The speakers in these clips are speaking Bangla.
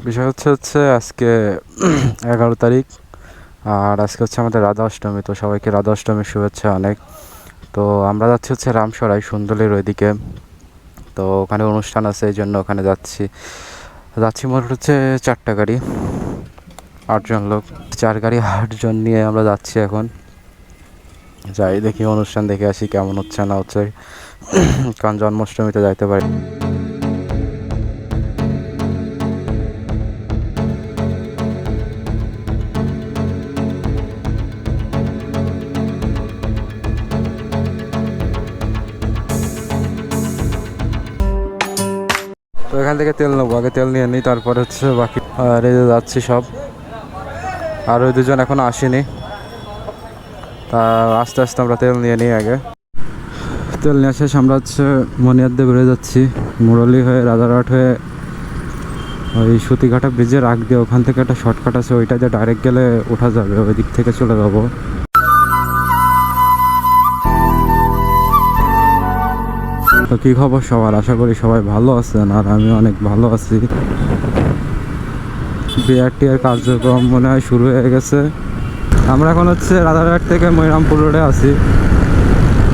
বিষয় হচ্ছে আজকে 11 তারিখ। আর আজকে হচ্ছে আমাদের রাধা অষ্টমী, তো সবাইকে রাধা অষ্টমীর শুভেচ্ছা অনেক। তো আমরা যাচ্ছি হচ্ছে রামসরাই সুন্দরীর ওইদিকে। তো ওখানে অনুষ্ঠান আছে, এই জন্য ওখানে যাচ্ছি মোট হচ্ছে 4টা গাড়ি, 8জন লোক, 4 গাড়ি 8জন নিয়ে আমরা যাচ্ছি এখন। যাই দেখি, অনুষ্ঠান দেখে আসি কেমন হচ্ছে না হচ্ছে, কারণ জন্মাষ্টমীতে যাইতে পারি। তো এখান থেকে তেল নেবো, আগে তেল নিয়ে নিই, তারপরে হচ্ছে বাকি। আর এই যে যাচ্ছি সব, আর ওই দুজন এখনো আসেনি। তা আস্তে আস্তে আমরা তেল নিয়ে নিই আগে। তেল নিয়ে শেষ, আমরা হচ্ছে মনিয়ারদে বেরোয় যাচ্ছি, মুরলী হয়ে রাজারহাট হয়ে ওই সুতিঘাটা ব্রিজের আগ দিয়ে ওখান থেকে একটা শর্টকাট আছে, ওইটা দিয়ে ডাইরেক্ট গেলে ওঠা যাবে, ওই দিক থেকে চলে যাবো। তো কী খবর সবার, আশা করি সবাই ভালো আছেন, আর আমি অনেক ভালো আছি। বিআরটি এর কার্যক্রম মনে হয় শুরু হয়ে গেছে। আমরা এখন হচ্ছে রাজারহাট থেকে মনিরামপুর রোডে আছি,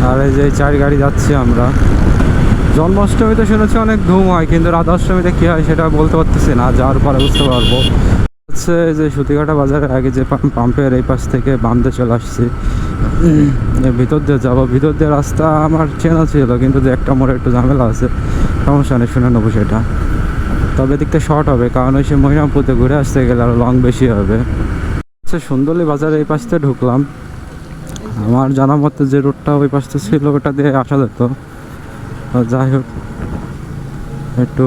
আর এই যে 4 গাড়ি যাচ্ছি আমরা। জন্মাষ্টমীতে শুনেছি অনেক ধুম হয়, কিন্তু রাধা অষ্টমীতে কী হয় সেটা বলতে পারতেছি না, যাওয়ার পরে বুঝতে পারবো। হচ্ছে যে সুতিঘাটা বাজারের আগে যে পাম্পের এই পাশ থেকে বাম দিয়ে চলে আসছি, ভিতর দিয়ে যাবো। ভিতর দিয়ে রাস্তা আমার চেনা ছিল, কিন্তু যে একটা মোড়ে একটু ঝামেলা আছে, সমস্যা নেই, শুনে নেবো সেটা। তবে দিকটা শর্ট হবে, কারণ ওই সে মহিরামপুরতে ঘুরে আসতে গেলে আরও লং বেশি হবে। আচ্ছা, সুন্দরী বাজারে এই পাশতে ঢুকলাম। আমার জানা মতে যে রোডটা ওই পাশটা ছিল ওটা দিয়ে আসা যেত, যাই হোক একটু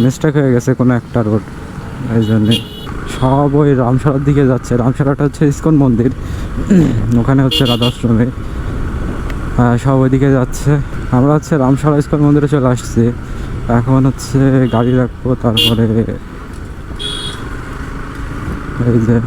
মিস্টেক হয়ে গেছে কোনো একটা রোড, এই জন্যে সব ওই রামসরার দিকে যাচ্ছে। রামসরাটা হচ্ছে ইস্কন মন্দির, ওখানে হচ্ছে রাধাষ্টমী, সব ওইদিকে যাচ্ছে। আমরা হচ্ছে রামসরা ইস্কন মন্দিরে চলে আসছি, এখন হচ্ছে গাড়ি রাখবো, তারপরে এই যে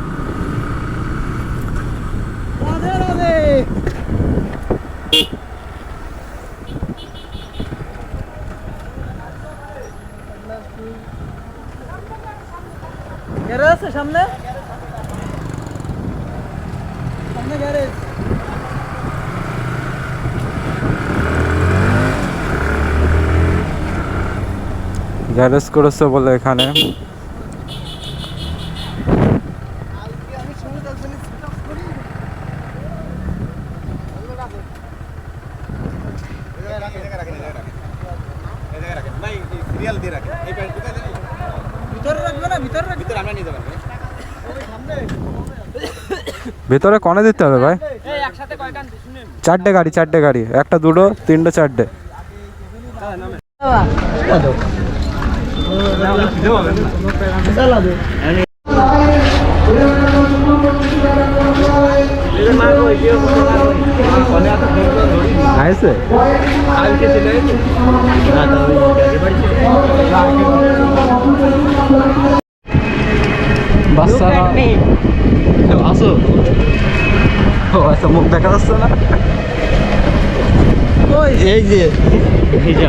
সামনে সামনে গ্যারেজ। গ্যারেজ করেছে বলে এখানে। ভিতরে কনে দিতে হবে ভাই? 4টে গাড়ি, 4টে গাড়ি, একটা দুটো তিনটে 4টে। আইছে বাচ্চারা আসো। ও আচ্ছা, মুখ দেখা যাচ্ছে না। এই যে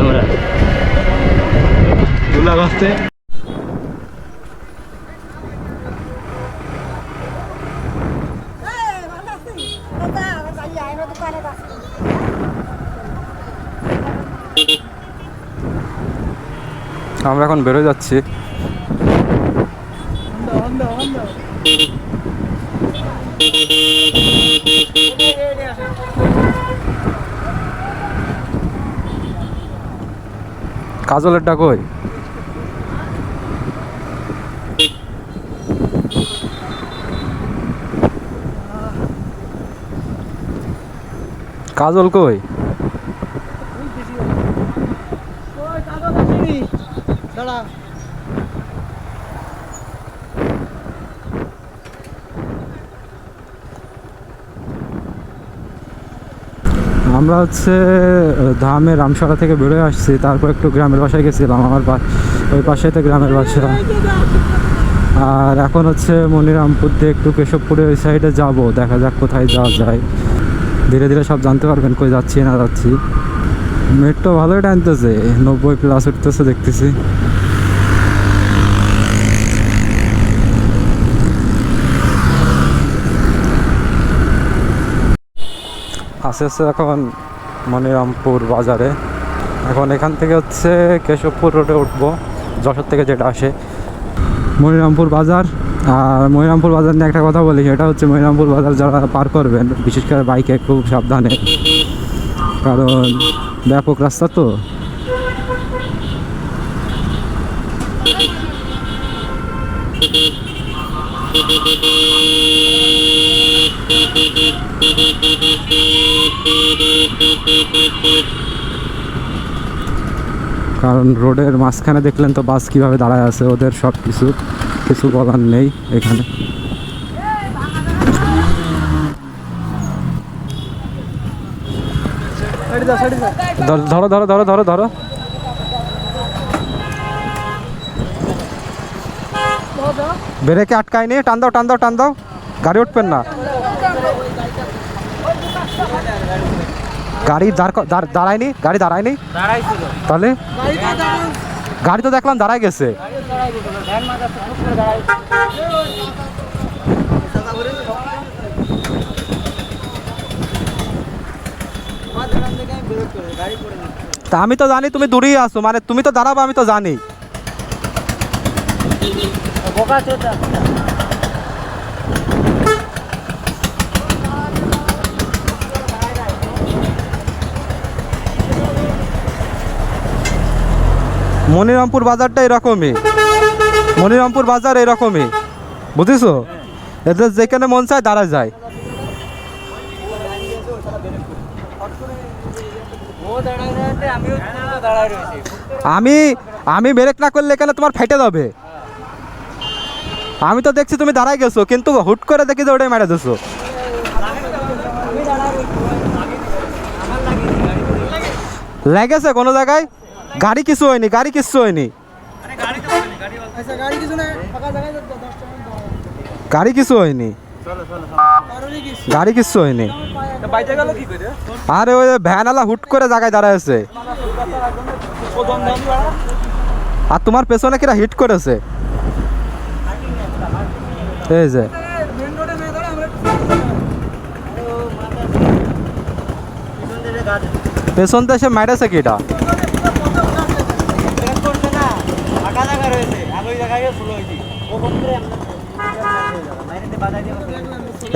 আমরা দুলা গাছতে আমরা এখন বেরোয় যাচ্ছি। কাজলের ডাক কই? কাজল কই? আমরা হচ্ছে ধামে রামসরা থেকে বেরোয় আসছি, তারপর একটু গ্রামের বাসায় গেছিলাম, আমার ওই পাশে তো গ্রামের বাসা। আর এখন হচ্ছে মনিরামপুর দিয়ে একটু কেশবপুরে ওই সাইডে যাব, দেখা যাক কোথায় যাওয়া যায়। ধীরে ধীরে সব জানতে পারবেন কই যাচ্ছি না যাচ্ছি। মেট্রো ভালোই টানতেছে, 90+ উঠতেছে দেখতেছি। আছে হচ্ছে এখন মনিরামপুর বাজারে। এখন এখান থেকে হচ্ছে কেশবপুর রোডে উঠবো, যশোর থেকে যেটা আসে মনিরামপুর বাজার। আর মনিরামপুর বাজার নিয়ে একটা কথা বলি, সেটা হচ্ছে মনিরামপুর বাজার যারা পার করবেন, বিশেষ করে বাইকে খুব সাবধানে, কারণ ব্যাপক রাস্তা তো। কারণ রোডের মাঝখানে দেখলেন তো বাস কিভাবে দাঁড়ায় আছে, ওদের সব কিছু বলার নেই এখানে। ধরো ধরো ধরো ধরো ধরো। ব্রেকে আটকায়নি, টান দাও টান দাও টান দাও, গাড়ি উঠবেন না। গাড়ি দাঁড়ায়নি, গাড়ি দাঁড়ায়নি তাহলে? গাড়ি তো দেখলাম দাঁড়ায় গেছে। তা আমি তো জানি তুমি দূরেই আসো, মানে তুমি তো দাঁড়াবো আমি তো জানি। মনিরামপুর বাজারটা এরকমই, মনিরামপুর বাজার এরকমই, বুঝেছো? এদের যেখানে মন চায় দাঁড়া যায়। আমি ব্রেক না করলে এখানে তোমার ফেটে যাবে। আমি তো দেখছি তুমি দাঁড়াই গেছো, কিন্তু হুট করে দেখি যে ওটাই মেরে দিছো। লেগেছে কোনো জায়গায়? গাড়ি কিছু হয়নি, গাড়ি কিছু হয়নি, গাড়ি কিছু হয়নি, গাড়ি কিছু হয়নি। আরে ওই ভ্যানওয়ালা হুট করে জায়গায় দাঁড়ায়। আর তোমার পেছনে কিরা হিট করেছে, এই যে পেছন থেকে মেরেছে কিটা?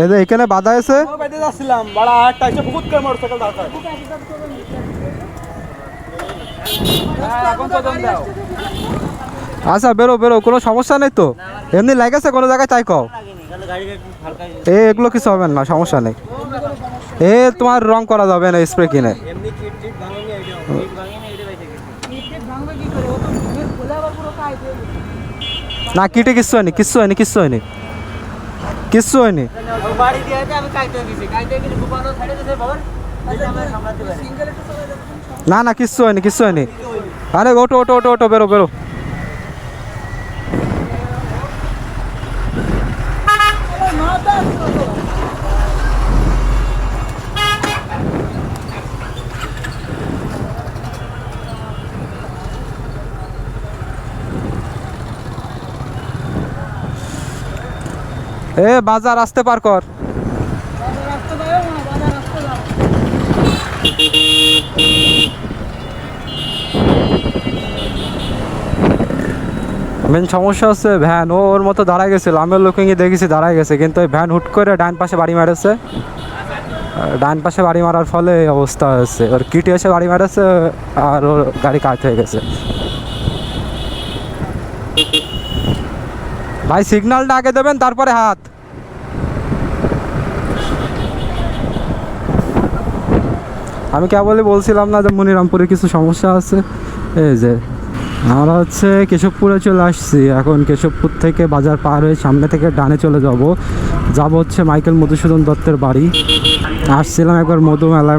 এই যে এখানে বাধা আছে। আচ্ছা বেরো বেরো, কোনো সমস্যা নেই তো? এমনি লেগেছে কোনো জায়গায় তাই কও। এগুলো কিছু হবে না, সমস্যা নেই। তোমার রং করা যাবে না স্প্রে কিনে। না কিটে কিচ্ছু হয়নি, কিচ্ছু হয়নি, কিচ্ছু হয়নি, কিচ্ছু হয়নি। না না কিচ্ছু হয়নি, কিচ্ছু হয়নি। আরে ওটো ওটো ওটো ওটো, বেরো বেরো। বাজার আসতে পার কর। মেন সমস্যা হচ্ছে ভ্যান ওর মতো দাঁড়ায় গেছিল, আমি লুকিংয়ে দেখেছি দাঁড়ায় গেছে, কিন্তু ওই ভ্যান হুট করে ডান পাশে বাড়ি মারেছে। ডান পাশে বাড়ি মারার ফলে এই অবস্থা হয়েছে, ওর কিট এসে বাড়ি মারেছে আর ওর গাড়ি কাট হয়ে গেছে। ভাই সিগন্যালটা আগে দেবেন তারপরে হাত। আমি কেবলই বলছিলাম না যে মনিরামপুরে কিছু সমস্যা আছে। এই যে আমরা হচ্ছে কেশবপুরে চলে আসছি, এখন কেশবপুর থেকে বাজার পার হয়ে সামনে থেকে ডানে চলে যাব হচ্ছে মাইকেল মধুসূদন দত্তের বাড়ি। আসছিলাম একবার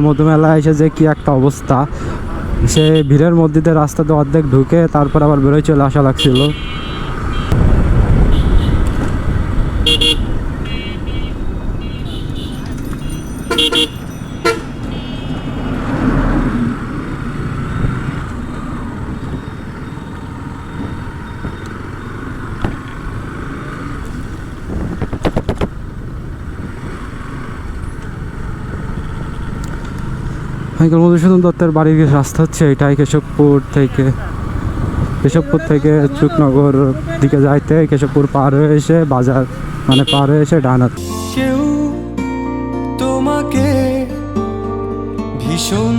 মধুমেলায় এসে যে কি একটা অবস্থা, সে ভিড়ের মধ্যে দিয়ে রাস্তাতে অর্ধেক ঢুকে তারপর আবার বেরোয় চলে আসা লাগছিল। মাইকেল মধুসূদন দত্তের বাড়ির রাস্তা হচ্ছে এটাই, কেশবপুর থেকে চুকনগর দিকে যাইতে কেশবপুর পার হয়ে এসে বাজার মানে পার হয়ে এসে ডান হাতে। কেউ তোমাকে ভীষণ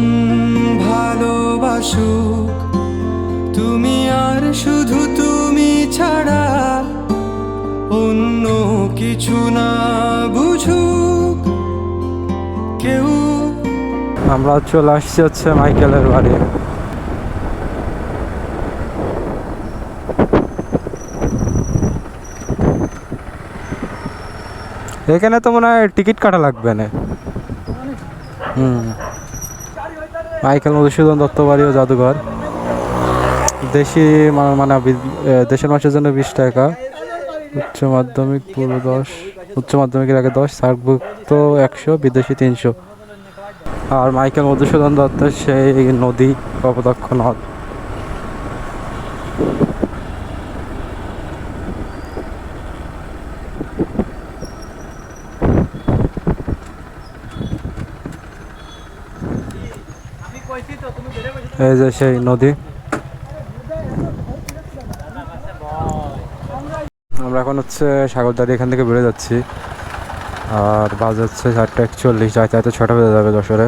ভালোবাসুক, তুমি আর শুধু তুমি ছাড়া অন্য কিছু না বুঝুক কেউ। আমরা চলে আসছি হচ্ছে মাইকেলের বাড়ি। এখানে তো মনে হয় টিকিট কাটা লাগবে না। মাইকেল মধুসূদন দত্ত বাড়ি ও জাদুঘর। দেশি মানে দেশের মানুষের জন্য 20 টাকা, উচ্চ মাধ্যমিক পুরো 10, উচ্চ মাধ্যমিকের আগে 10, সার্কভুক্ত 100, বিদেশি 300। আর মাইকেল মধুসূদন দত্তের সেই নদী কপোতাক্ষ নদ। এই যে সেই নদী। আমরা এখন হচ্ছে সাগরদাড়ি এখান থেকে বেরো যাচ্ছি, আর বাজে হচ্ছে 4টা 41, যাইতে যাইতে 6টা বেজে যাবে যশোরে।